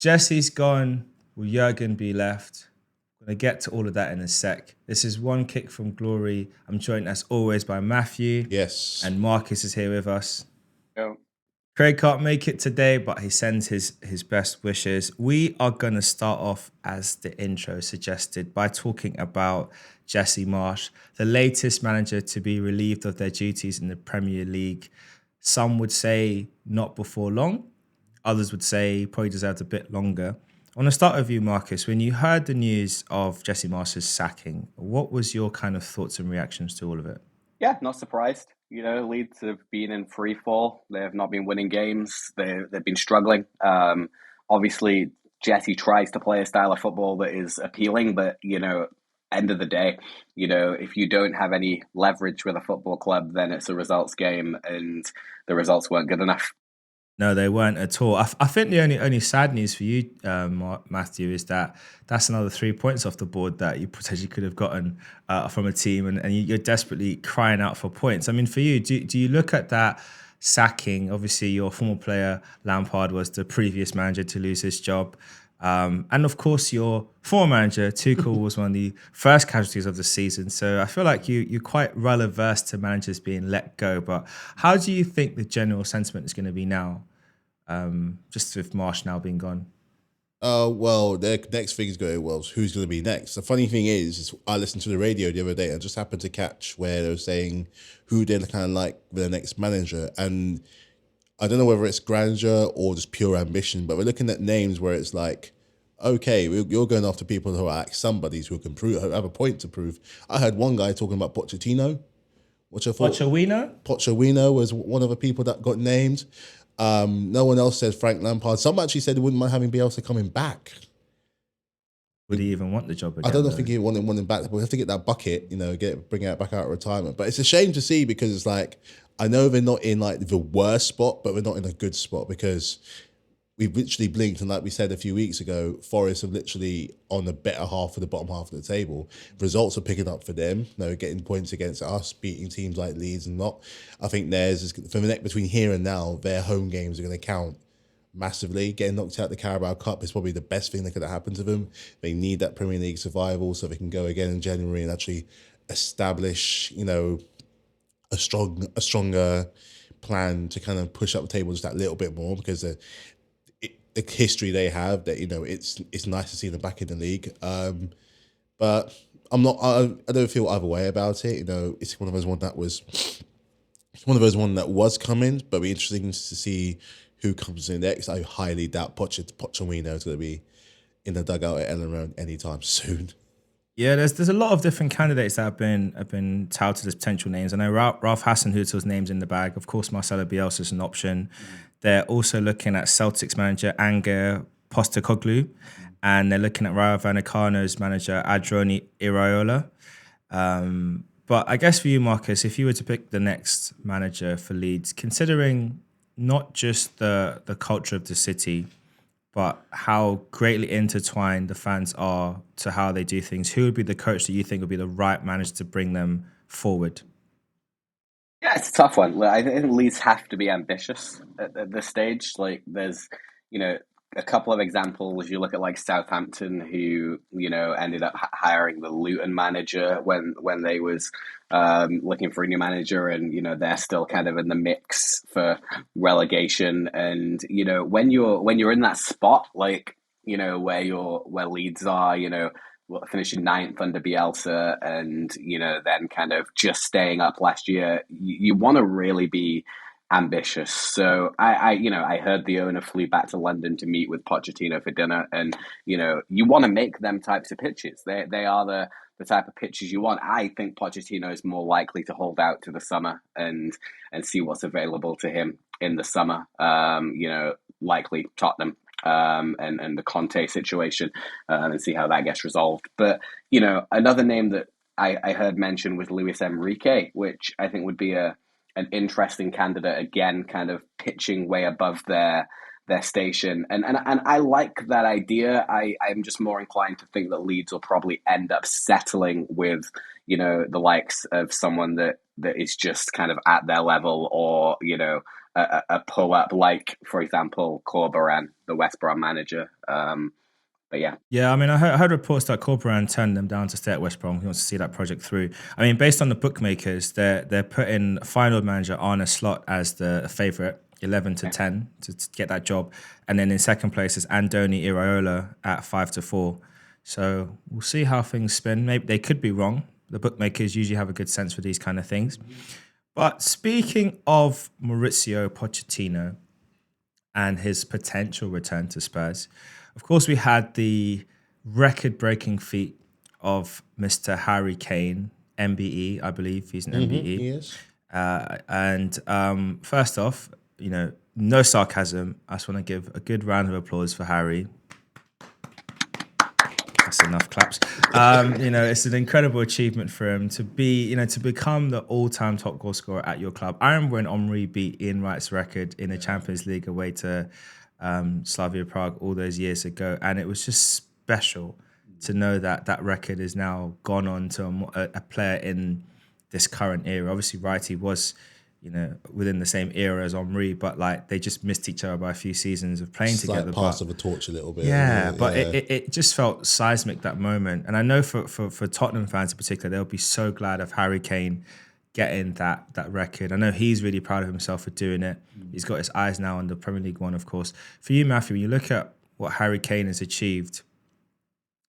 Jesse's gone. Will Jurgen be left? I'm going to get to all of that in a sec. This is One Kick from Glory. I'm joined as always by Matthew, Yes. and Marcus is here with us. Yeah. Craig can't make it today, but he sends his best wishes. We are going to start off, as the intro suggested, by talking about Jesse Marsch, the latest manager to be relieved of their duties in the Premier League. Some would say not before long. Others would say probably deserved a bit longer. I want to start with you, Marcus. When you heard the news of Jesse Marsch's sacking, what was your kind of thoughts and reactions to all of it? Yeah, not surprised. Leeds have been in free fall. They have not been winning games. They've been struggling. Obviously, Jesse tries to play a style of football that is appealing, but end of the day, if you don't have any leverage with a football club, then it's a results game, and the results weren't good enough. No, they weren't at all. I think the only sad news for you, Matthew, is that that's another 3 points off the board that you potentially could have gotten from a team, and you're desperately crying out for points. I mean, for you, do you look at that sacking? Obviously, your former player Lampard was the previous manager to lose his job. And of course, your former manager, Tuchel, was one of the first casualties of the season. So I feel like you're quite well averse to managers being let go. But how do you think the general sentiment is going to be now, just with Marsh now being gone? Well, the next thing is going, well, who's going to be next? The funny thing is I listened to the radio the other day and just happened to catch where they were saying who they're kind of like the next manager. And I don't know whether it's grandeur or just pure ambition, but we're looking at names where it's like, okay, you're going after people who are like somebodies who can prove, have a point to prove. I heard one guy talking about Pochettino, which I thought Pochettino was one of the people that got named. No one else said Frank Lampard. Some actually said he wouldn't mind having Bielsa coming back. Would he even want the job again? I don't think he wanted him back. But we have to get that bucket, bring it back out of retirement. But it's a shame to see because it's like, I know they're not in like the worst spot, but we're not in a good spot because we've literally blinked. And like we said a few weeks ago, Forest are literally on the better half of the bottom half of the table. Results are picking up for them, getting points against us, beating teams like Leeds and not. I think theirs is, for the next between here and now, their home games are going to count massively. Getting knocked out the Carabao Cup is probably the best thing that could have happened to them. They need that Premier League survival so they can go again in January and actually establish, a stronger plan to kind of push up the table just that little bit more because the history they have that it's nice to see them back in the league. But I don't feel either way about it. It's one of those one that was coming, but it'll be interesting to see who comes in next. I highly doubt Pochettino is going to be in the dugout at Ellen Road anytime soon. Yeah, there's a lot of different candidates that have been touted as potential names. I know Ralph Hasenhüttl's name's in the bag. Of course, Marcelo Bielsa is an option. They're also looking at Celtics manager Anger Postecoglou, and they're looking at Rayo Vallecano's manager Adroni Iraola. But I guess for you, Marcus, if you were to pick the next manager for Leeds, considering not just the culture of the city, but how greatly intertwined the fans are to how they do things, who would be the coach that you think would be the right manager to bring them forward? Yeah, it's a tough one. I think Leeds have to be ambitious at this stage. Like, there's, a couple of examples. You look at like Southampton, who ended up hiring the Luton manager when they was looking for a new manager, and they're still kind of in the mix for relegation. And when you're in that spot, like where Leeds are, finishing ninth under Bielsa, and then kind of just staying up last year, you want to really be ambitious. So I heard the owner flew back to London to meet with Pochettino for dinner, and you want to make them types of pitches. They are the type of pitches you want. I think Pochettino is more likely to hold out to the summer and see what's available to him in the summer. Likely Tottenham. And the Conte situation, and see how that gets resolved. But another name that I heard mentioned was Luis Enrique, which I think would be an interesting candidate, again, kind of pitching way above their station. And I like that idea. I'm just more inclined to think that Leeds will probably end up settling with, the likes of someone that is just kind of at their level, or, a pull up, like for example Corberan, the West Brom manager. But yeah. Yeah, I mean, I heard reports that Corporan turned them down to stay at West Brom. He wants to see that project through. I mean, based on the bookmakers, they're putting final manager Arne Slot as the favourite, 11 to 10 to get that job, and then in second place is Andoni Iraola at 5 to 4. So we'll see how things spin. Maybe they could be wrong. The bookmakers usually have a good sense for these kind of things. But speaking of Maurizio Pochettino and his potential return to Spurs, of course, we had the record-breaking feat of Mr. Harry Kane, MBE, I believe he's an MBE. Yes. And first off, no sarcasm. I just want to give a good round of applause for Harry. That's enough claps. It's an incredible achievement for him to be, to become the all-time top goal scorer at your club. I remember when Omri beat Ian Wright's record in the Champions League away to Slavia Prague all those years ago, and it was just special to know that that record is now gone on to a player in this current era. Obviously, Wrighty was, within the same era as Omri, but like they just missed each other by a few seasons of playing together. Like pass of a torch a little bit. Yeah, but it just felt seismic, that moment. And I know for Tottenham fans in particular, they'll be so glad of Harry Kane getting that record. I know he's really proud of himself for doing it. He's got his eyes now on the Premier League one, of course. For you, Matthew, when you look at what Harry Kane has achieved,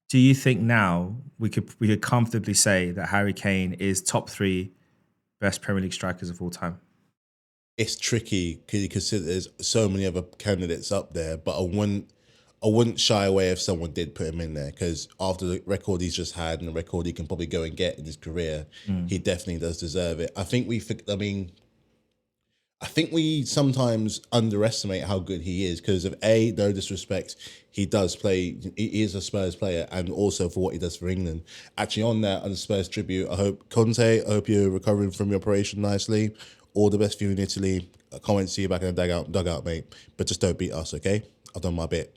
do you think now we could comfortably say that Harry Kane is top 3 best Premier League strikers of all time? It's tricky because you consider there's so many other candidates up there, but I wouldn't shy away if someone did put him in there, because after the record he's just had and the record he can probably go and get in his career, he definitely does deserve it. I think we sometimes underestimate how good he is because of no disrespect, he does play. He is a Spurs player, and also for what he does for England. Actually, on the Spurs tribute, I hope you're recovering from your operation nicely. All the best for you in Italy. I can't wait to see you back in the dugout, mate. But just don't beat us, okay? I've done my bit.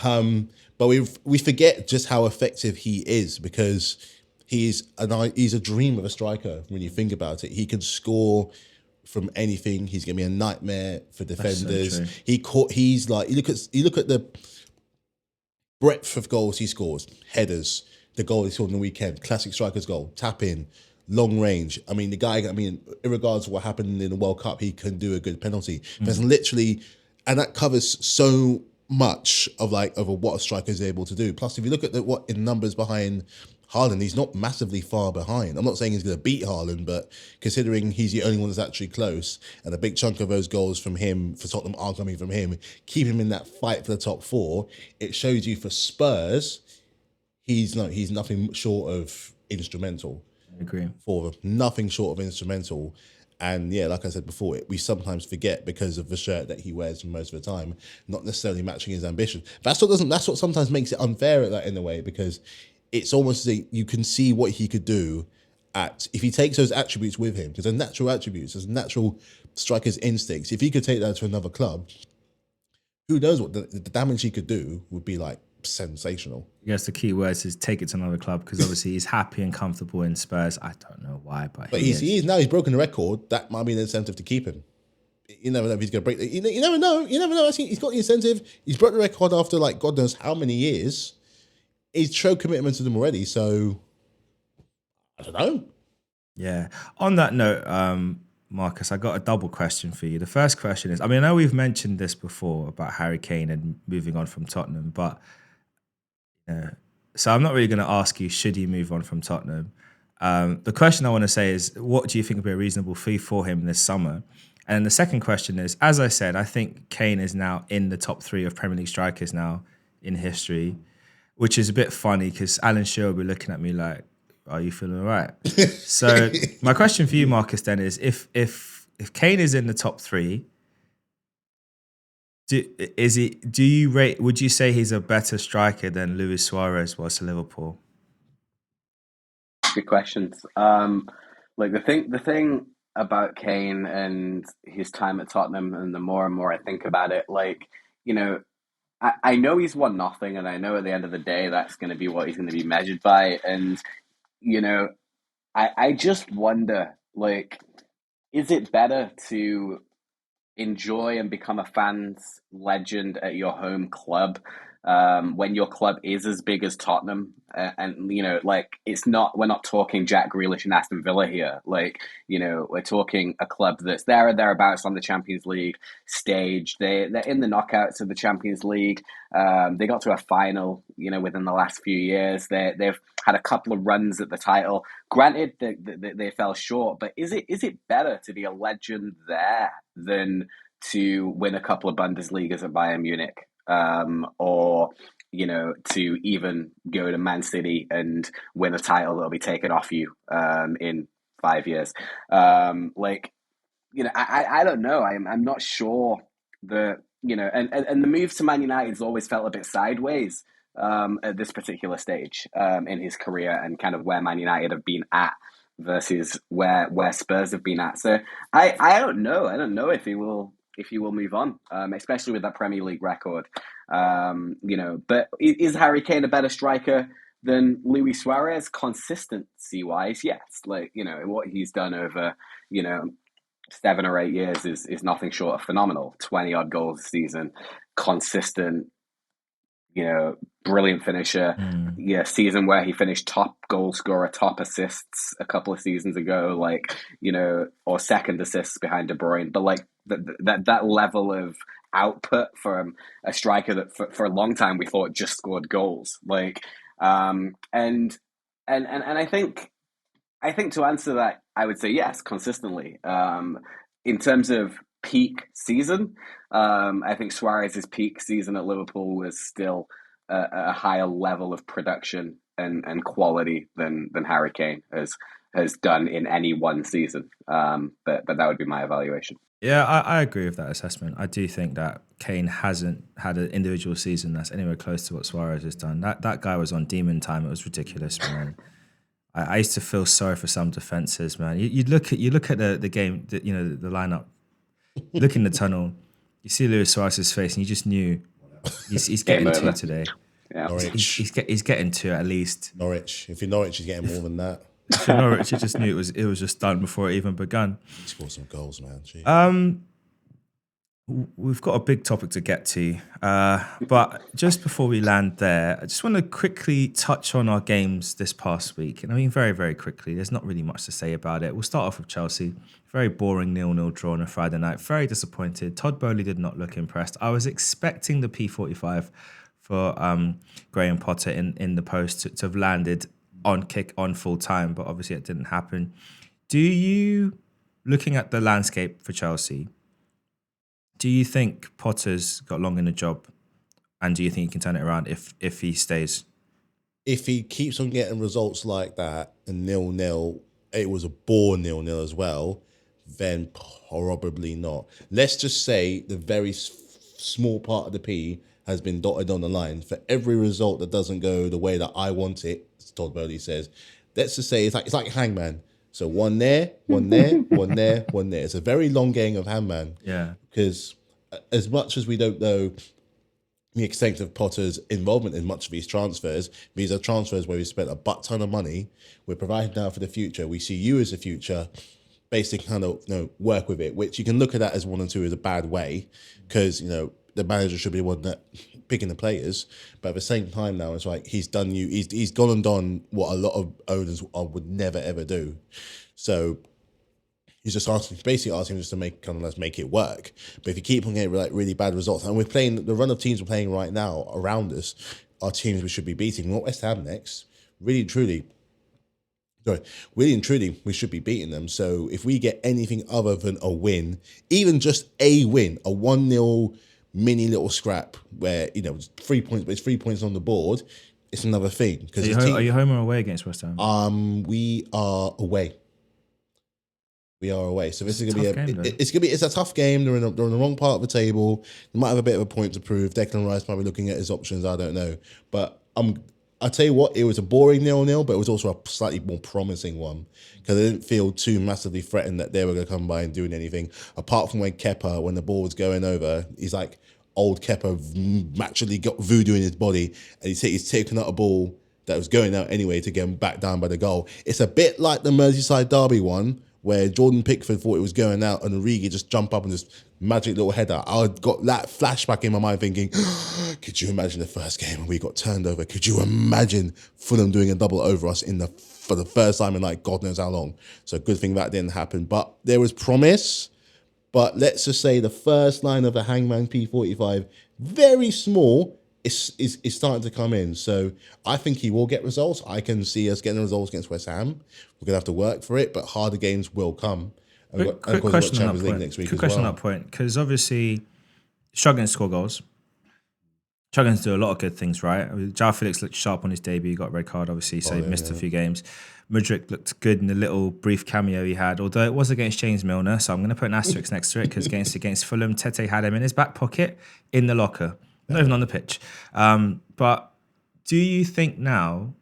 But we forget just how effective he is, because he's a dream of a striker when you think about it. He can score from anything. He's gonna be a nightmare for defenders. So He's like, you look at the breadth of goals he scores, headers, the goal he scored on the weekend, classic striker's goal, tap in, long range. I mean, the guy, irregardless of what happened in the World Cup, he can do a good penalty. There's literally, and that covers so much of what a striker is able to do. Plus, if you look at what in numbers behind Haaland, he's not massively far behind. I'm not saying he's going to beat Haaland, but considering he's the only one that's actually close, and a big chunk of those goals from him for Tottenham are coming from him, keep him in that fight for the top 4. It shows you for Spurs, he's nothing short of instrumental. I agree. For them, nothing short of instrumental. And yeah, like I said before, we sometimes forget because of the shirt that he wears most of the time, not necessarily matching his ambition. That's what sometimes makes it unfair in a way, because it's almost you can see what he could do if he takes those attributes with him, because they're natural attributes, there's natural striker's instincts. If he could take that to another club, who knows what the damage he could do would be like sensational. I guess the key words is take it to another club, because obviously he's happy and comfortable in Spurs. I don't know why, but he's now he's broken the record. That might be an incentive to keep him. You never know if he's going to break. You never know. I think he's got the incentive. He's broke the record after God knows how many years. He's showed commitment to them already. So I don't know. Yeah. On that note, Marcus, I got a double question for you. The first question is, I know we've mentioned this before about Harry Kane and moving on from Tottenham, but so I'm not really going to ask you, should he move on from Tottenham? The question I want to say is, what do you think would be a reasonable fee for him this summer? And the second question is, as I said, I think Kane is now in the top 3 of Premier League strikers now in history, which is a bit funny because Alan Shearer will be looking at me like, are you feeling all right? So my question for you, Marcus, then is, if Kane is in the top 3, would you say he's a better striker than Luis Suarez was to Liverpool? Good questions. The thing about Kane and his time at Tottenham, and the more and more I think about it, I know he's won nothing, and I know at the end of the day that's going to be what he's going to be measured by. And I just wonder, is it better to enjoy and become a fan's legend at your home club when your club is as big as Tottenham. And, like, we're not talking Jack Grealish and Aston Villa here. Like, we're talking a club that's there or thereabouts on the Champions League stage. They're in the knockouts of the Champions League. They got to a final, within the last few years. They've had a couple of runs at the title. Granted, they fell short, but is it better to be a legend there than to win a couple of Bundesligas at Bayern Munich, or to even go to Man City and win a title that'll be taken off you in 5 years? I don't know. I'm not sure that and the move to Man United has always felt a bit sideways at this particular stage in his career, and kind of where Man United have been at versus where Spurs have been at. So I don't know. I don't know if he will move on, especially with that Premier League record. But is Harry Kane a better striker than Luis Suarez consistency wise? Yes. Like, what he's done over 7 or 8 years is nothing short of phenomenal. 20 odd goals a season, consistent, brilliant finisher. Yeah, season where he finished top goal scorer, top assists a couple of seasons ago, or second assists behind De Bruyne. But like that level of output from a striker that for a long time we thought just scored goals. And I think to answer that, I would say yes, consistently. In terms of peak season, I think Suarez's peak season at Liverpool was still a higher level of production and quality than Harry Kane has done in any one season. But that would be my evaluation. Yeah, I agree with that assessment. I do think that Kane hasn't had an individual season that's anywhere close to what Suarez has done. That guy was on demon time. It was ridiculous, man. I used to feel sorry for some defenses, man. You look at the game, the lineup, look in the tunnel, you see Luis Suarez's face, and you just knew he's getting two today. Yeah. Norwich. He's getting two at least. Norwich. If you're Norwich, he's getting more than that. For Norwich, you just knew it was just done before it even begun. He scored some goals, man. Gee. We've got a big topic to get to, but just before we land there, I just want to quickly touch on our games this past week. And I mean, very, very quickly, there's not really much to say about it. We'll start off with Chelsea. Very boring 0-0 draw on a Friday night. Very disappointed. Todd Bowley did not look impressed. I was expecting the P45 for Graham Potter in the post to have landed on full time, but obviously it didn't happen. Do you, looking at the landscape for Chelsea, do you think Potter's got long in the job, and do you think he can turn it around if he stays? If he keeps on getting results like that and 0-0, it was a bore 0-0 as well, then probably not. Let's just say the very small part of the P has been dotted on the line. For every result that doesn't go the way that I want it, as Todd Bowley says, let's just say it's like hangman. So one there, one there, one there, one there. It's a very long game of hangman. Yeah. Because as much as we don't know the extent of Potter's involvement in much of these transfers, these are transfers where we spent a butt ton of money. We're providing now for the future. We see you as a future, basically kind of work with it, which you can look at that as 1 and 2 as a bad way, because the manager should be the one that picking the players. But at the same time now, it's like he's done he's gone and done what a lot of owners would never ever do. So he's just basically asking just to let's make it work. But if you keep on getting really bad results, and we're playing the run of teams we're playing right now around us, are teams we should be beating. Not West Ham next. Really and truly, we should be beating them. So if we get anything other than a win, even just a win, a 1-0 mini little scrap where 3 points, but it's 3 points on the board, it's another thing. Are you home or away against West Ham? We are away. We are away, so this is going to be it's a tough game. They're in the wrong part of the table. They might have a bit of a point to prove. Declan Rice might be looking at his options. I don't know, but I'll tell you what, it was a boring 0-0, but it was also a slightly more promising one because I didn't feel too massively threatened that they were going to come by and doing anything apart from when the ball was going over, he's like old Kepa actually got voodoo in his body, and he's taken out a ball that was going out anyway to get him back down by the goal. It's a bit like the Merseyside derby one, where Jordan Pickford thought it was going out and Origi just jump up and just magic little header. I got that flashback in my mind thinking, could you imagine the first game when we got turned over? Could you imagine Fulham doing a double over us for the first time in like God knows how long? So good thing that didn't happen. But there was promise. But let's just say the first line of the Hangman P45, very small, is starting to come in. So I think he will get results. I can see us getting results against West Ham. We're going to have to work for it, but harder games will come. Quick question on that point. Next week Quick question on that point, because obviously struggling to score goals, struggling to do a lot of good things, right? João Felix looked sharp on his debut. He got a red card, obviously, so he missed a few games. Mudryk looked good in the little brief cameo he had, although it was against James Milner, so I'm going to put an asterisk next to it because against Fulham, Tete had him in his back pocket in the locker, not even on the pitch. But do you think now,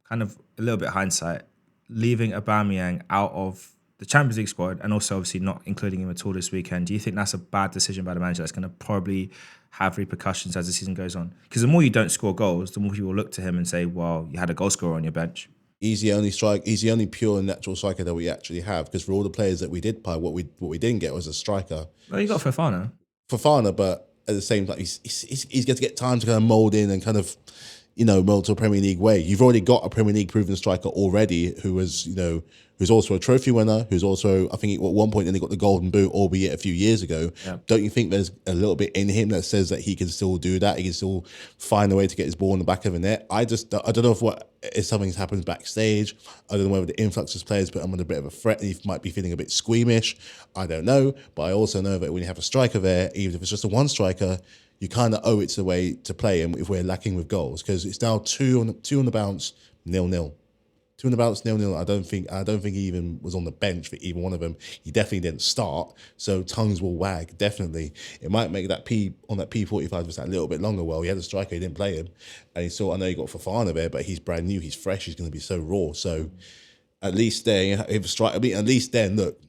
kind of a little bit hindsight, leaving Aubameyang out of the Champions League squad and also obviously not including him at all this weekend, do you think that's a bad decision by the manager that's going to probably have repercussions as the season goes on? Because the more you don't score goals, the more people look to him and say, well, you had a goal scorer on your bench. He's the only pure and natural striker that we actually have. Because for all the players that we did buy, what we didn't get was a striker. Well, you got Fofana, but at the same time, he's going to get time to kind of mould in and kind of, mold to a Premier League way. You've already got a Premier League proven striker already who was, who's also a trophy winner, who's also, I think at one point then he got the Golden Boot, albeit a few years ago. Yeah. Don't you think there's a little bit in him that says that he can still do that? He can still find a way to get his ball in the back of the net. I don't know if something's happened backstage. I don't know whether the influx of players put him under a bit of a threat and he might be feeling a bit squeamish. I don't know. But I also know that when you have a striker there, even if it's just a one striker, you kind of owe it to the way to play him if we're lacking with goals, because it's now two on the bounce, 0-0. 2 on the bounce, 0-0. I don't think he even was on the bench for either one of them. He definitely didn't start, so tongues will wag. Definitely, it might make that P on that P45 just that little bit longer. Well, he had a striker, he didn't play him, and I know you got Fofana there, but he's brand new, he's fresh, he's going to be so raw. So at least there, at least then, look.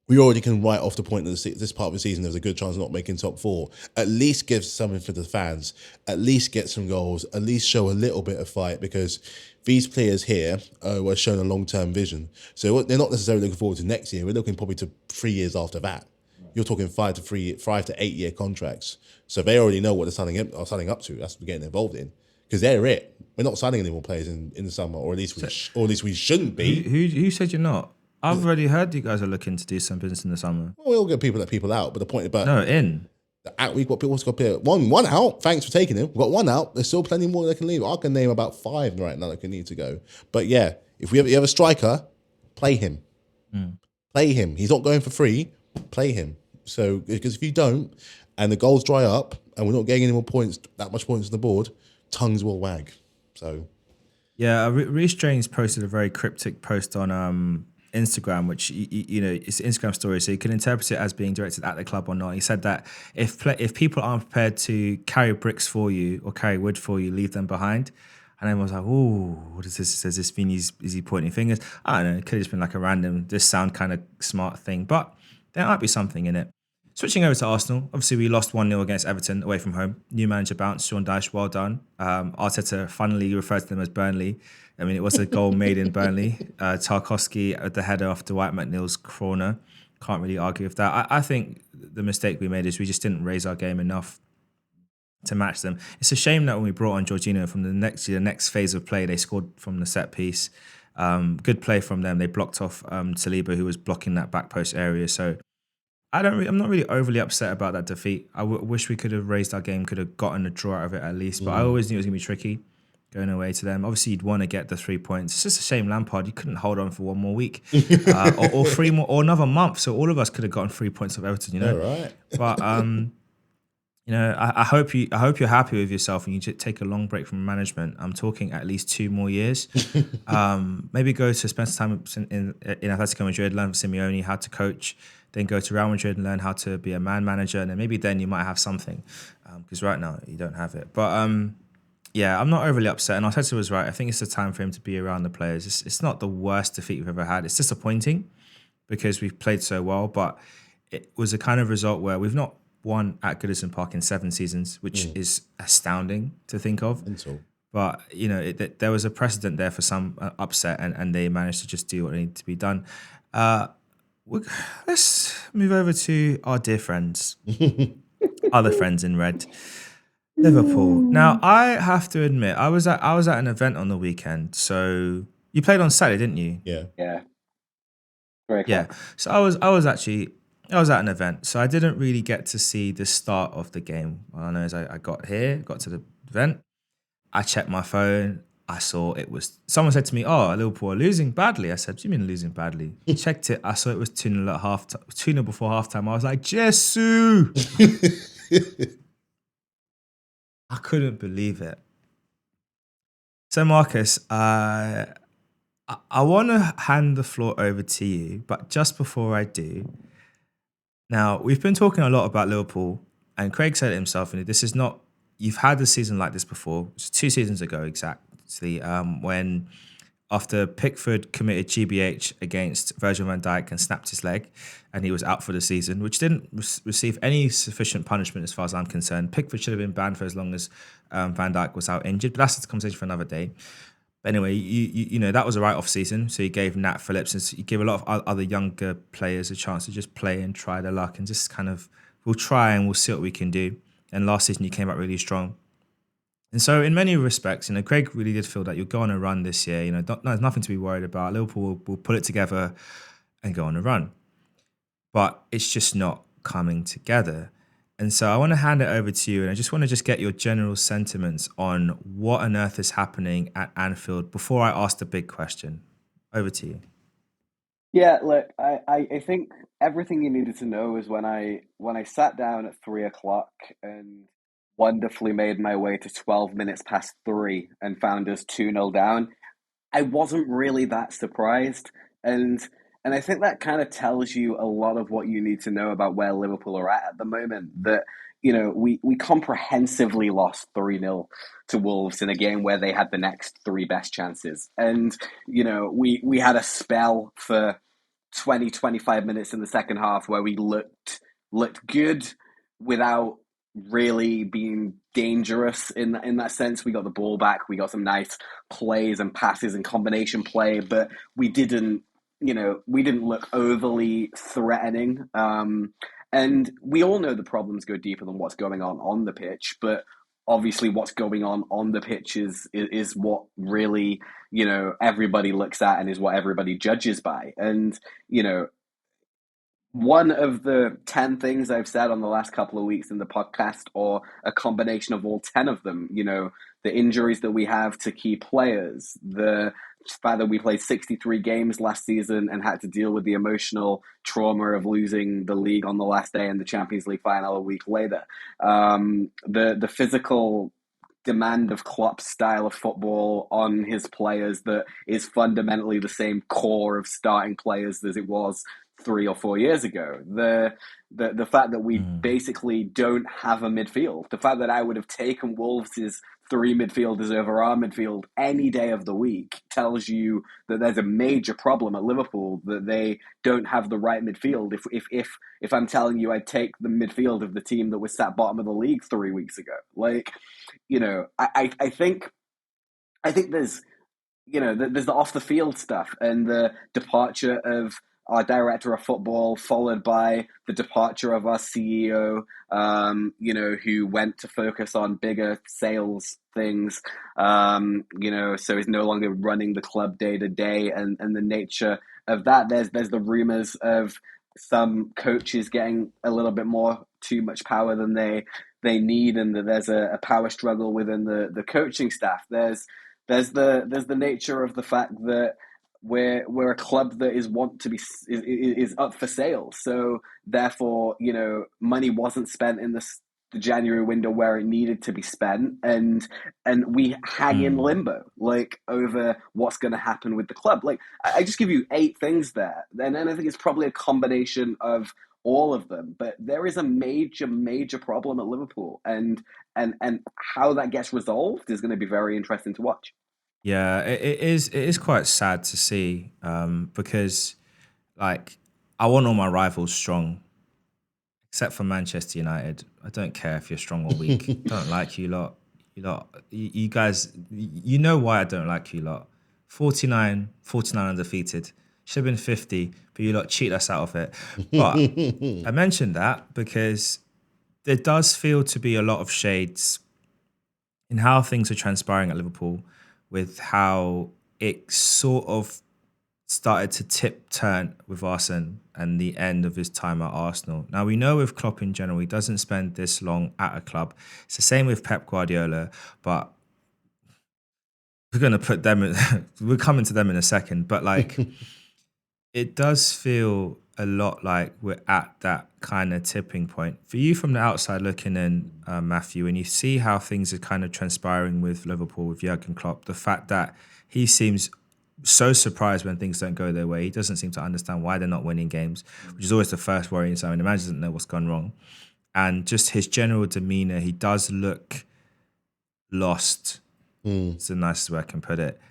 We already can write off the point that this part of the season there's a good chance of not making top 4. At least give something for the fans. At least get some goals. At least show a little bit of fight, because these players here were shown a long-term vision. So they're not necessarily looking forward to next year. We're looking probably to 3 years after that. You're talking 5 to 8 year contracts. So they already know what they're signing up to. That's what we're getting involved in, because they're it. We're not signing any more players in the summer, or at least we shouldn't be. Who said you're not? I've already heard you guys are looking to do some business in the summer. Well, we'll get people out, but the point about we've got people one out. Thanks for taking him. We've got one out. There's still plenty more that can leave. I can name about 5 right now that can need to go. But yeah, if you have a striker, play him. Play him. He's not going for free. Play him. So because if you don't, and the goals dry up, and we're not getting any more points, that much points on the board, tongues will wag. So yeah, Reece James posted a very cryptic post on Instagram, which it's an Instagram story, so you can interpret it as being directed at the club or not. He said that if people aren't prepared to carry bricks for you or carry wood for you, leave them behind. And everyone was like, "Oh, what is this? Does this mean is he pointing fingers?" I don't know. It could have just been like a random, just sound kind of smart thing, but there might be something in it. Switching over to Arsenal, obviously we lost 1-0 against Everton away from home. New manager bounce, Sean Dyche, well done. Arteta finally referred to them as Burnley. I mean, it was a goal made in Burnley. Tarkowski at the header off Dwight McNeil's corner. Can't really argue with that. I think the mistake we made is we just didn't raise our game enough to match them. It's a shame that when we brought on Jorginho from the next phase of play, they scored from the set piece. Good play from them. They blocked off Saliba, who was blocking that back post area. So I'm not really overly upset about that defeat. I wish we could have raised our game, could have gotten a draw out of it at least. But I always knew it was going to be tricky going away to them. Obviously, you'd want to get the 3 points. It's just a shame, Lampard, you couldn't hold on for one more week or 3 more, or another month. So all of us could have gotten 3 points of Everton, you know. Right. But I hope you're happy with yourself and you just take a long break from management. I'm talking at least 2 more years. Maybe go to spend some time in Atletico Madrid, learn from Simeone how to coach. Then go to Real Madrid and learn how to be a man manager, and then maybe then you might have something, because right now you don't have it. But yeah, I'm not overly upset, and Arteta was right. I think it's the time for him to be around the players. It's not the worst defeat we've ever had. It's disappointing because we've played so well, but it was a kind of result where we've not won at Goodison Park in 7 seasons, which is astounding to think of. But there was a precedent there for some upset, and they managed to just do what needed to be done. let's move over to our dear friends, other friends in red, Liverpool. Now, I have to admit, I was at an event on the weekend. So you played on Saturday, didn't you? Yeah. Yeah, 3 o'clock. Yeah. So I was at an event. So I didn't really get to see the start of the game. All I know is I got to the event. I checked my phone. I saw it was, someone said to me, "Oh, Liverpool are losing badly." I said, "What do you mean losing badly?" Checked it. I saw it was 2-0 at half, 2-0 before halftime. I was like, "Jesu!" I couldn't believe it. So, Marcus, I want to hand the floor over to you, but just before I do, now we've been talking a lot about Liverpool, and Craig said it himself, and this is not, you've had a season like this before. It's 2 seasons ago, exactly, when after Pickford committed GBH against Virgil van Dijk and snapped his leg, and he was out for the season, which didn't receive any sufficient punishment as far as I'm concerned. Pickford should have been banned for as long as Van Dijk was out injured, but that's a conversation for another day. But anyway, you know that was a write-off season, so you gave Nat Phillips and you give a lot of other younger players a chance to just play and try their luck and just kind of, we'll try and we'll see what we can do. And last season you came out really strong. And so in many respects, you know, Craig really did feel that you'll go on a run this year. You know, there's nothing to be worried about. Liverpool will put it together and go on a run. But it's just not coming together. And so I want to hand it over to you, and I just want to just get your general sentiments on what on earth is happening at Anfield before I ask the big question. Over to you. Yeah, look, I think everything you needed to know is when I sat down at 3 o'clock and wonderfully made my way to 12 minutes past 3 and found us 2-0 down. I wasn't really that surprised, and I think that kind of tells you a lot of what you need to know about where Liverpool are at the moment. That we comprehensively lost 3-0 to Wolves in a game where they had the next three best chances, and we had a spell for 20-25 minutes in the second half where we looked good without really being dangerous in that sense. We got the ball back, we got some nice plays and passes and combination play, but we didn't look overly threatening. And we all know the problems go deeper than what's going on the pitch, but obviously what's going on the pitch is what really everybody looks at and is what everybody judges by. And one of the 10 things I've said on the last couple of weeks in the podcast, or a combination of all 10 of them, the injuries that we have to key players, the fact that we played 63 games last season and had to deal with the emotional trauma of losing the league on the last day and the Champions League final a week later, the physical demand of Klopp's style of football on his players that is fundamentally the same core of starting players as it was 3 or 4 years ago. The fact that we basically don't have a midfield. The fact that I would have taken Wolves' 3 midfielders over our midfield any day of the week tells you that there's a major problem at Liverpool, that they don't have the right midfield. If I'm telling you I'd take the midfield of the team that was sat bottom of the league 3 weeks ago, I think there's there's the off the field stuff and the departure of our director of football, followed by the departure of our CEO, who went to focus on bigger sales things, so he's no longer running the club day to day, and the nature of that. There's the rumors of some coaches getting a little bit more too much power than they need, and that there's a power struggle within the coaching staff. There's the nature of the fact that we're a club that is up for sale. So therefore, money wasn't spent in the January window where it needed to be spent, and we hang in limbo over what's going to happen with the club. I just give you 8 things there, and then I think it's probably a combination of all of them, but there is a major problem at Liverpool, and how that gets resolved is going to be very interesting to watch. Yeah, it is. It is quite sad to see because, I want all my rivals strong, except for Manchester United. I don't care if you're strong or weak. Don't like you lot. You guys, you know why I don't like you lot. 49 undefeated. Should have been 50, but you lot cheat us out of it. But I mentioned that because there does feel to be a lot of shades in how things are transpiring at Liverpool, with how it sort of started to turn with Arsene and the end of his time at Arsenal. Now, we know with Klopp in general, he doesn't spend this long at a club. It's the same with Pep Guardiola, but we're going to put them in, we're coming to them in a second, but like it does feel a lot like we're at that kind of tipping point. For you from the outside looking in, Matthew, and you see how things are kind of transpiring with Liverpool, with Jurgen Klopp, the fact that he seems so surprised when things don't go their way. He doesn't seem to understand why they're not winning games, which is always the first worrying sign. The manager doesn't know what's gone wrong. And just his general demeanour, he does look lost. It's the nicest way I can put it.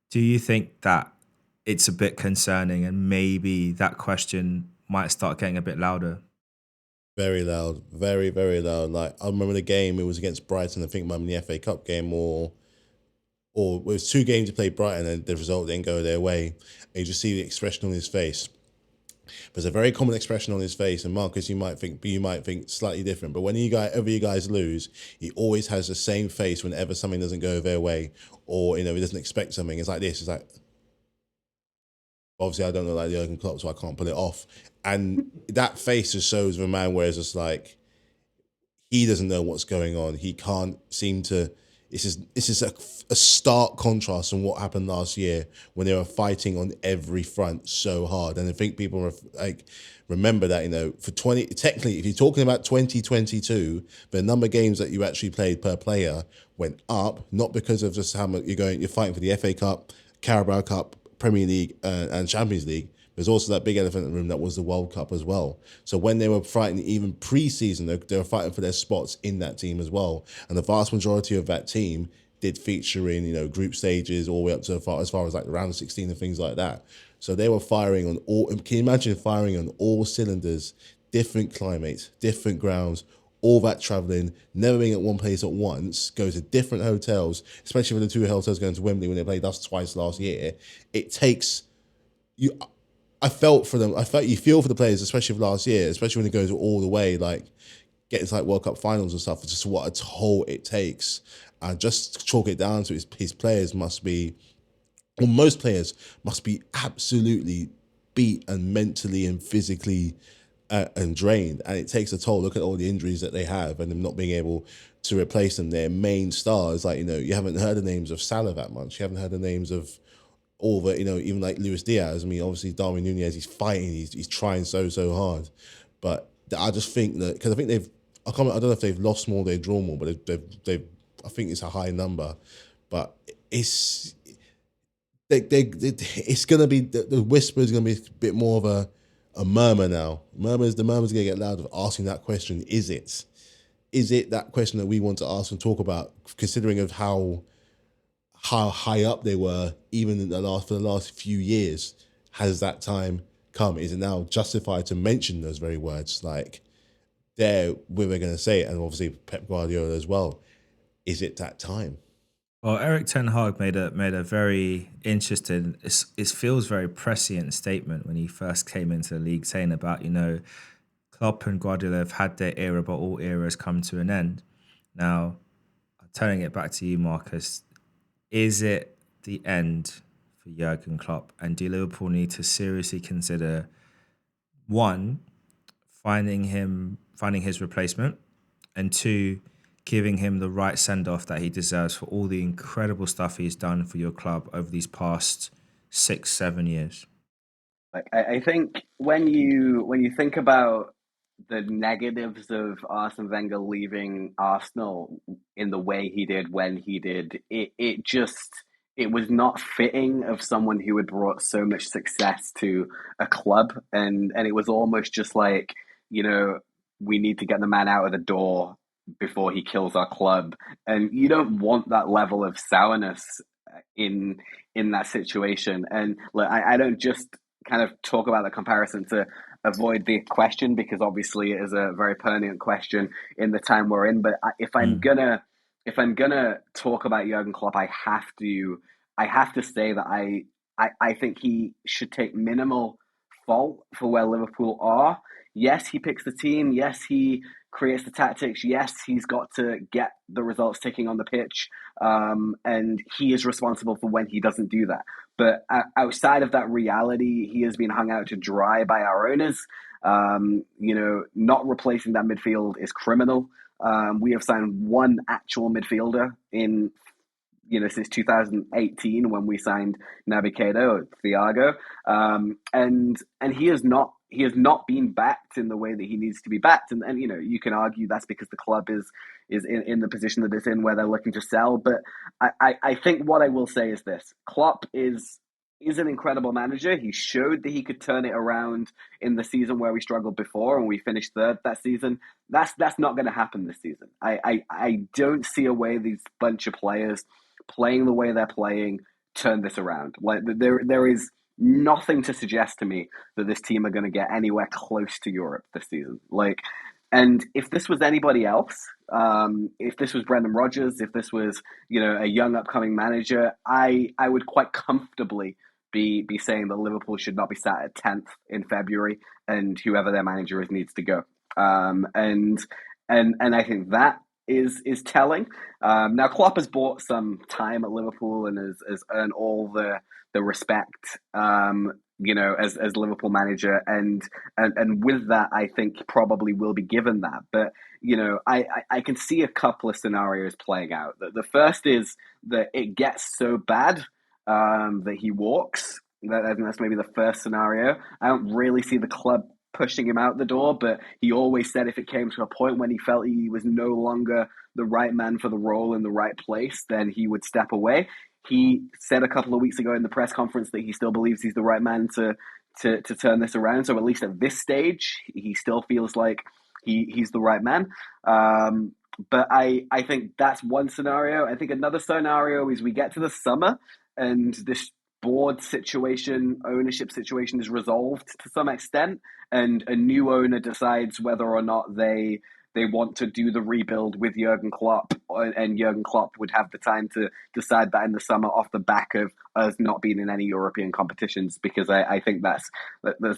Do you think that it's a bit concerning and maybe that question might start getting a bit louder? Very loud, very, very loud. Like I remember the game, it was against Brighton, I think it might have been the FA Cup game or it was 2 games to play Brighton and the result didn't go their way. And you just see the expression on his face. There's a very common expression on his face, and Marcus, you might think slightly different. But whenever you guys lose, he always has the same face whenever something doesn't go their way, or he doesn't expect something. It's like this. It's like, obviously I don't know like Jurgen Klopp, so I can't pull it off. And that face just shows a man where it's just like he doesn't know what's going on. He can't seem to. This is a stark contrast from what happened last year when they were fighting on every front so hard. And I think people remember that, for technically, if you're talking about 2022, the number of games that you actually played per player went up, not because of just how much you're fighting for the FA Cup, Carabao Cup, Premier League, and Champions League. There's also that big elephant in the room that was the World Cup as well. So when they were fighting even pre-season, they were fighting for their spots in that team as well. And the vast majority of that team did feature in, group stages all the way up to as far as like the round of 16 and things like that. So they were firing on all, can you imagine firing on all cylinders, different climates, different grounds, all that travelling, never being at one place at once, go to different hotels, especially for the 2 hotels going to Wembley when they played us twice last year. It takes you. I felt for them. You feel for the players, especially for last year, especially when it goes all the way, like getting to like World Cup finals and stuff. It's just what a toll it takes. And just chalk it down to his players must be, or most players must be absolutely beat and mentally and physically and drained. And it takes a toll. Look at all the injuries that they have and them not being able to replace them. Their main stars, like, you haven't heard the names of Salah that much. You haven't heard the names of all the, even like Luis Diaz. I mean, obviously Darwin Nunez, he's fighting, he's trying so hard. But I just think that, because I think I don't know if they've lost more, they've drawn more, but they've I think it's a high number. But it's going to be, the whisper is going to be a bit more of a murmur now. The murmur's going to get louder asking that question. Is it that question that we want to ask and talk about, considering of how high up they were, even for the last few years? Has that time come? Is it now justified to mention those very words? Like, we're going to say it, and obviously Pep Guardiola as well. Is it that time? Well, Eric Ten Hag made a very interesting, it feels very prescient statement when he first came into the league, saying about, Klopp and Guardiola have had their era, but all eras come to an end. Now, turning it back to you, Marcus, is it the end for Jurgen Klopp? And do Liverpool need to seriously consider, one, finding his replacement, and two, giving him the right send-off that he deserves for all the incredible stuff he's done for your club over these past 6-7 years? Like, I think when you think about the negatives of Arsene Wenger leaving Arsenal in the way he did when he did, it was not fitting of someone who had brought so much success to a club, and it was almost just like, we need to get the man out of the door before he kills our club. And you don't want that level of sourness in that situation. And look, I don't just kind of talk about the comparison to avoid the question, because obviously it is a very pertinent question in the time we're in. But if I'm gonna talk about Jurgen Klopp, I have to say that I think he should take minimal fault for where Liverpool are. Yes, he picks the team. Yes, he creates the tactics. Yes, he's got to get the results ticking on the pitch. And he is responsible for when he doesn't do that. But outside of that reality, he has been hung out to dry by our owners. Not replacing that midfield is criminal. We have signed one actual midfielder in since 2018 when we signed Naby Keita or Thiago, and he has not been backed in the way that he needs to be backed, and you can argue that's because the club is in the position that it's in where they're looking to sell. But I think what I will say is this: Klopp is an incredible manager. He showed that he could turn it around in the season where we struggled before and we finished third that season. That's not going to happen this season. I don't see a way these bunch of players playing the way they're playing turn this around. Like there is nothing to suggest to me that this team are going to get anywhere close to Europe this season. And if this was anybody else, if this was Brendan Rodgers, if this was a young upcoming manager, I would quite comfortably be saying that Liverpool should not be sat at 10th in February, and whoever their manager is needs to go. And I think that is telling. Now Klopp has bought some time at Liverpool and has earned all the respect, as Liverpool manager, and with that, I think probably will be given that. But I can see a couple of scenarios playing out. The first is that it gets so bad that he walks. I think that's maybe the first scenario. I don't really see the club pushing him out the door, but he always said if it came to a point when he felt he was no longer the right man for the role in the right place, then he would step away. He said a couple of weeks ago in the press conference that he still believes he's the right man to turn this around. So at least at this stage, he still feels like he's the right man. But I think that's one scenario. I think another scenario is we get to the summer and this board situation, ownership situation is resolved to some extent, and a new owner decides whether or not they want to do the rebuild with Jurgen Klopp, and Jurgen Klopp would have the time to decide that in the summer off the back of us not being in any European competitions, because I think that's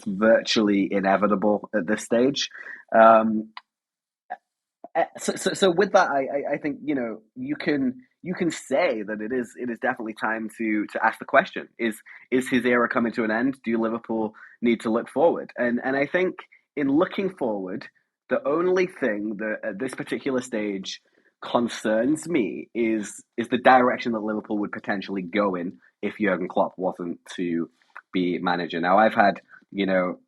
virtually inevitable at this stage. So with that, I think you can say that it is definitely time to ask the question: is his era coming to an end? Do Liverpool need to look forward? And I think in looking forward, the only thing that at this particular stage concerns me is the direction that Liverpool would potentially go in if Jurgen Klopp wasn't to be manager. Now, I've had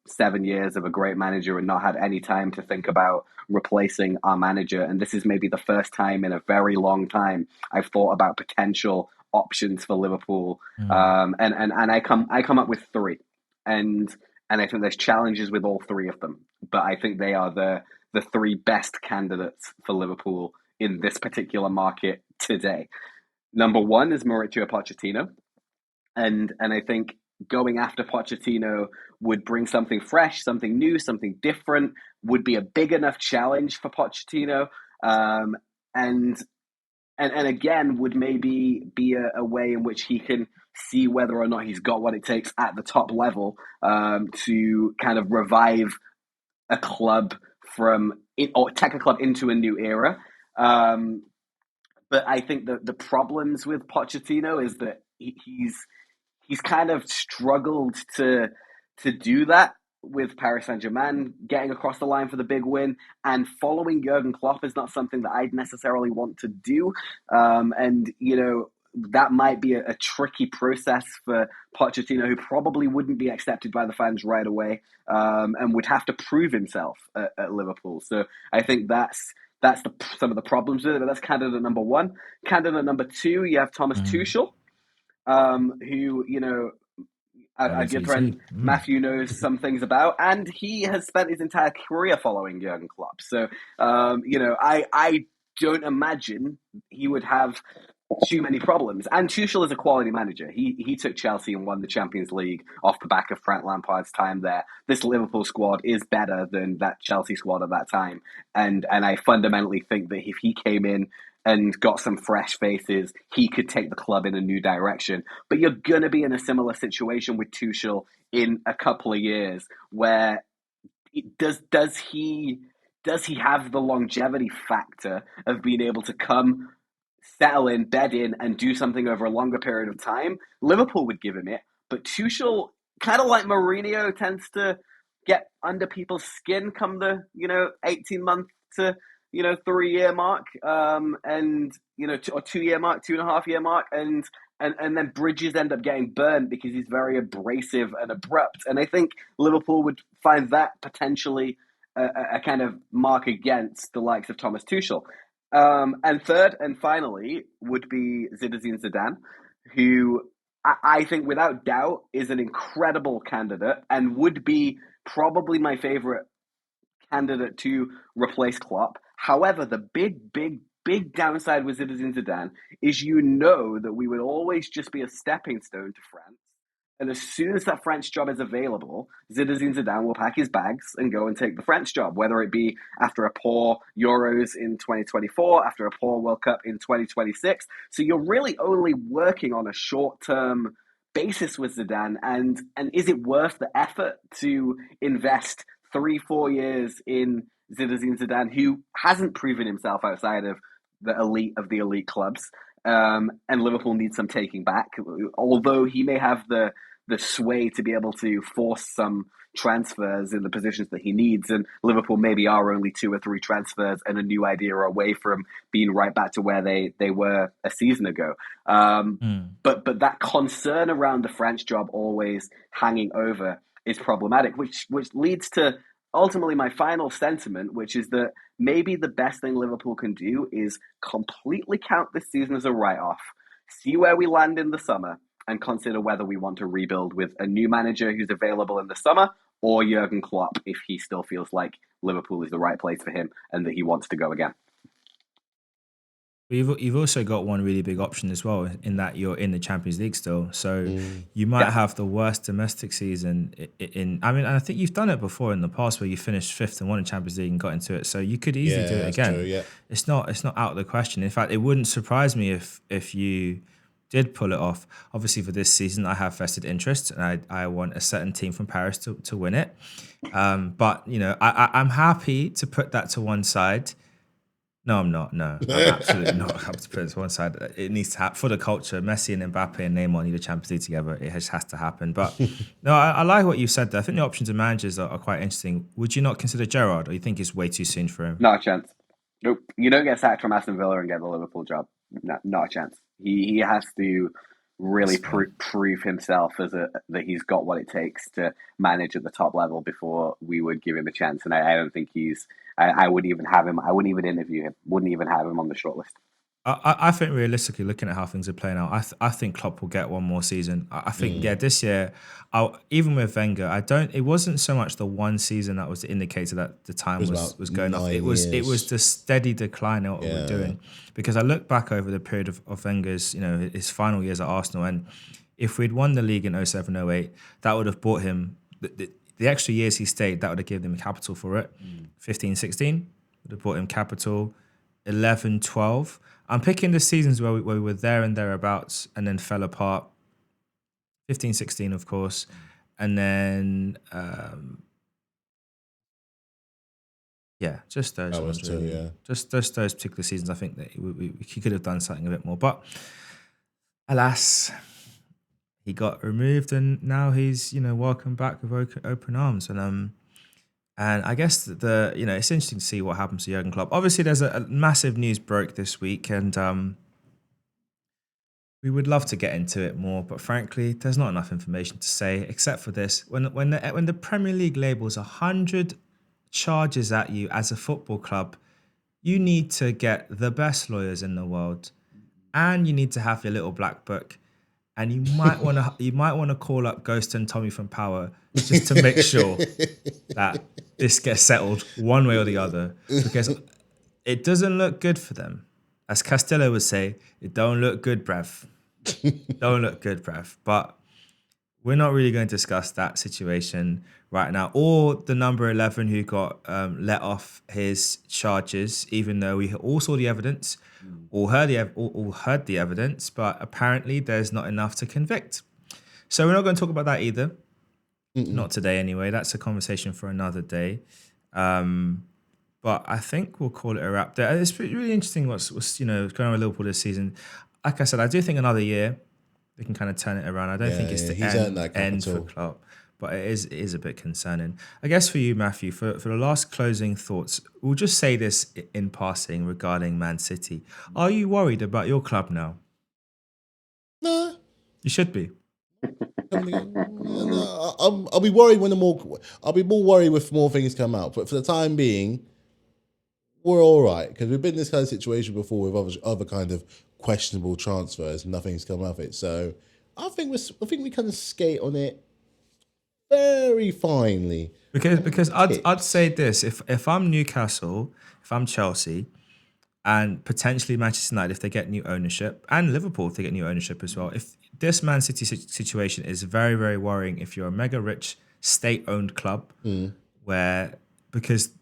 7 years of a great manager and not had any time to think about replacing our manager, and this is maybe the first time in a very long time I've thought about potential options for Liverpool. And I come up with three, and I think there's challenges with all three of them, but I think they are the three best candidates for Liverpool in this particular market today. Number one is Mauricio Pochettino, and I think going after Pochettino would bring something fresh, something new, something different, would be a big enough challenge for Pochettino. And again, would maybe be a way in which he can see whether or not he's got what it takes at the top level to kind of revive a club or take a club into a new era. But I think the problems with Pochettino is that he's kind of struggled to do that with Paris Saint-Germain, getting across the line for the big win, and following Jurgen Klopp is not something that I'd necessarily want to do. And that might be a tricky process for Pochettino, who probably wouldn't be accepted by the fans right away, and would have to prove himself at Liverpool. So I think that's some of the problems with it. But that's candidate number one. Candidate number two, you have Thomas Tuchel, who our good friend Matthew knows some things about, and he has spent his entire career following Jurgen Klopp. So, I don't imagine he would have too many problems. And Tuchel is a quality manager. He took Chelsea and won the Champions League off the back of Frank Lampard's time there. This Liverpool squad is better than that Chelsea squad at that time. And I fundamentally think that if he came in and got some fresh faces, he could take the club in a new direction. But you're going to be in a similar situation with Tuchel in a couple of years, where does he have the longevity factor of being able to come, settle in, bed in, and do something over a longer period of time? Liverpool would give him it, but Tuchel, kind of like Mourinho, tends to get under people's skin come the 18-month to 3-year mark, and or 2-year mark, 2.5-year mark, and then bridges end up getting burned because he's very abrasive and abrupt. And I think Liverpool would find that potentially a kind of mark against the likes of Thomas Tuchel. And third and finally would be Zinedine Zidane, who I think without doubt is an incredible candidate and would be probably my favorite candidate to replace Klopp. However, the big downside with Zinedine Zidane is that we would always just be a stepping stone to France. And as soon as that French job is available, Zinedine Zidane will pack his bags and go and take the French job, whether it be after a poor Euros in 2024, after a poor World Cup in 2026. So you're really only working on a short-term basis with Zidane. And is it worth the effort to invest 3-4 years in Zinedine Zidane, who hasn't proven himself outside of the elite clubs? And Liverpool needs some taking back, although he may have the sway to be able to force some transfers in the positions that he needs. And Liverpool maybe are only 2 or 3 transfers and a new idea away from being right back to where they were a season ago. But that concern around the French job always hanging over is problematic, which leads to ultimately my final sentiment, which is that maybe the best thing Liverpool can do is completely count this season as a write-off, see where we land in the summer, and consider whether we want to rebuild with a new manager who's available in the summer, or Jurgen Klopp if he still feels like Liverpool is the right place for him and that he wants to go again. You've also got one really big option as well, in that you're in the Champions League still. So you might have the worst domestic season I think you've done it before in the past where you finished 5th and won in Champions League and got into it. So you could easily do it again. True, yeah. It's not out of the question. In fact, it wouldn't surprise me if you did pull it off. Obviously, for this season, I have vested interest, and I want a certain team from Paris to win it. But I'm happy to put that to one side. No, I'm not. No, I'm absolutely not happy to put it to one side. It needs to happen for the culture. Messi and Mbappe and Neymar need a Champions League together. It just has to happen. But no, I like what you said there. I think the options of managers are quite interesting. Would you not consider Gerrard, or you think it's way too soon for him? Not a chance. Nope. You don't get sacked from Aston Villa and get the Liverpool job. No, not a chance. He has to really prove himself that he's got what it takes to manage at the top level before we would give him a chance. And I don't think I wouldn't even have him. I wouldn't even interview him. Wouldn't even have him on the shortlist. I think realistically, looking at how things are playing out, I think Klopp will get one more season. I think this year, even with Wenger, it wasn't so much the one season that was the indicator that the time was going off. It was the steady decline of what we're doing. Because I look back over the period of Wenger's, his final years at Arsenal, and if we'd won the league in 07-08, that would have bought him the extra years he stayed. That would have given him capital for it. 15-16 would have bought him capital. 11-12. I'm picking the seasons where we were there and thereabouts and then fell apart. 15-16, of course. And then, just those ones, really. Yeah. Just those particular seasons, I think that he could have done something a bit more. But alas, he got removed and now he's, welcome back with open arms. And I guess it's interesting to see what happens to Jurgen Klopp. Obviously, there's a massive news broke this week, and we would love to get into it more, but frankly, there's not enough information to say except for this: when the Premier League labels 100 charges at you as a football club, you need to get the best lawyers in the world, and you need to have your little black book. And you might want to call up Ghost and Tommy from Power just to make sure that this gets settled one way or the other, because it doesn't look good for them. As Castillo would say, it don't look good, bruv. Don't look good, bruv. But We're not really going to discuss that situation right now, or the number 11 who got let off his charges, even though we all saw the evidence, all heard the evidence, but apparently there's not enough to convict. So we're not going to talk about that either. Not today, anyway. That's a conversation for another day. But I think we'll call it a wrap there. It's really interesting what's going on with Liverpool this season. Like I said, I do think another year they can kind of turn it around. I don't think it's the end for Klopp, but it is a bit concerning. I guess for you, Matthew, for the last closing thoughts, we'll just say this in passing regarding Man City. Are you worried about your club now? No. You should be. I'll be worried I'll be more worried if more things come out. But for the time being, we're all right because we've been in this kind of situation before with other kind of questionable transfers and nothing's come of it. So I think we kind of skate on it very finely. Because I'd say this, if I'm Newcastle, if I'm Chelsea, and potentially Manchester United if they get new ownership, and Liverpool if they get new ownership as well, if this Man City situation is very, very worrying if you're a mega rich state-owned club, because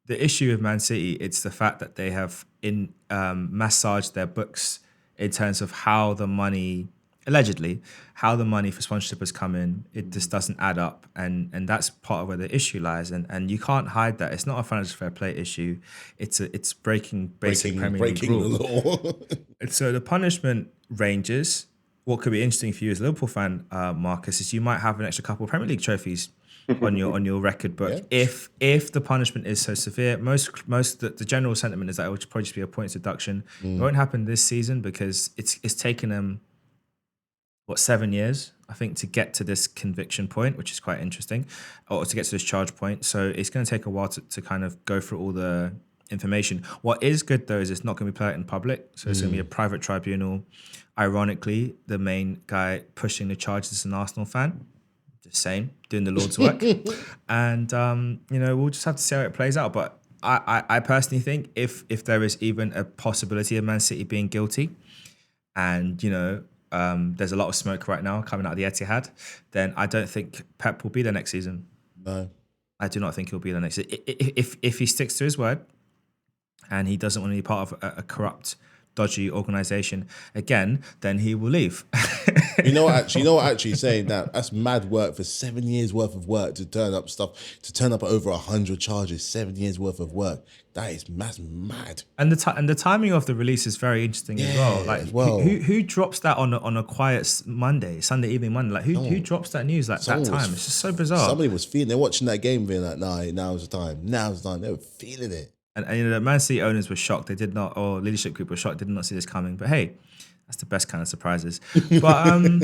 the issue with Man City, it's the fact that they have massaged their books in terms of how the money for sponsorship has come in. It just doesn't add up, and that's part of where the issue lies. And you can't hide that. It's not a financial fair play issue. It's breaking basic Premier League rules. The law. And so the punishment ranges. What could be interesting for you as a Liverpool fan, Marcus, is you might have an extra couple of Premier League trophies on your record book. Yeah. If the punishment is so severe, the general sentiment is that it would probably just be a points deduction. It won't happen this season because it's taken them 7 years, I think, to get to this conviction point, which is quite interesting, or to get to this charge point. So it's going to take a while to kind of go through all the information. What is good though is it's not going to be played in public, so it's going to be a private tribunal. Ironically, the main guy pushing the charges is an Arsenal fan. Just saying, doing the Lord's work. And we'll just have to see how it plays out. But I personally think if there is even a possibility of Man City being guilty, and there's a lot of smoke right now coming out of the Etihad, then I don't think Pep will be there next season. No, I do not think he'll be there next season. If he sticks to his word and he doesn't want to be part of a corrupt, dodgy organisation again, then he will leave. Actually saying that's mad work for 7 years worth of work to turn up over 100 charges. 7 years worth of work. That is mad. And the timing of the release is very interesting as well. Like who drops that on a quiet Sunday evening Monday? Like who drops that news that time? It's just so bizarre. Somebody was feeling. They're watching that game, being like, "Nah, now's the time. Now's the time." They were feeling it. And the Man City owners were shocked. They did not, or leadership group was shocked. They did not see this coming. But hey, that's the best kind of surprises. But we're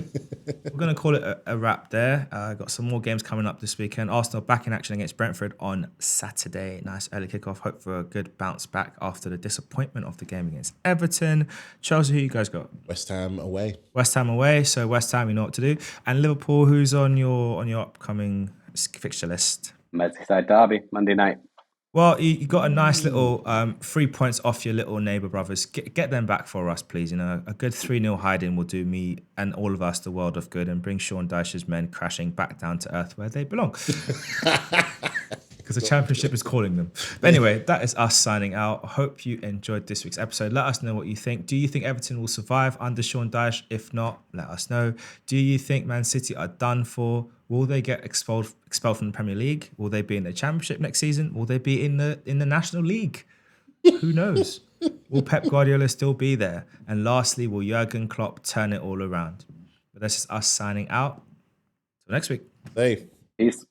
going to call it a wrap there. Got some more games coming up this weekend. Arsenal back in action against Brentford on Saturday. Nice early kickoff. Hope for a good bounce back after the disappointment of the game against Everton. Chelsea, who you guys got? West Ham away. So West Ham, you know what to do. And Liverpool, who's on your upcoming fixture list? Merseyside derby, Monday night. Well, you got a nice little 3 points off your little neighbour brothers. Get them back for us, please. A good 3-0 hiding will do me and all of us the world of good and bring Sean Dyche's men crashing back down to earth where they belong. Because the championship is calling them. But anyway, that is us signing out. Hope you enjoyed this week's episode. Let us know what you think. Do you think Everton will survive under Sean Dyche? If not, let us know. Do you think Man City are done for? Will they get expelled from the Premier League? Will they be in the Championship next season? Will they be in the National League? Who knows? Will Pep Guardiola still be there? And lastly, will Jurgen Klopp turn it all around? But that's just us signing out. Till next week. Safe. Peace.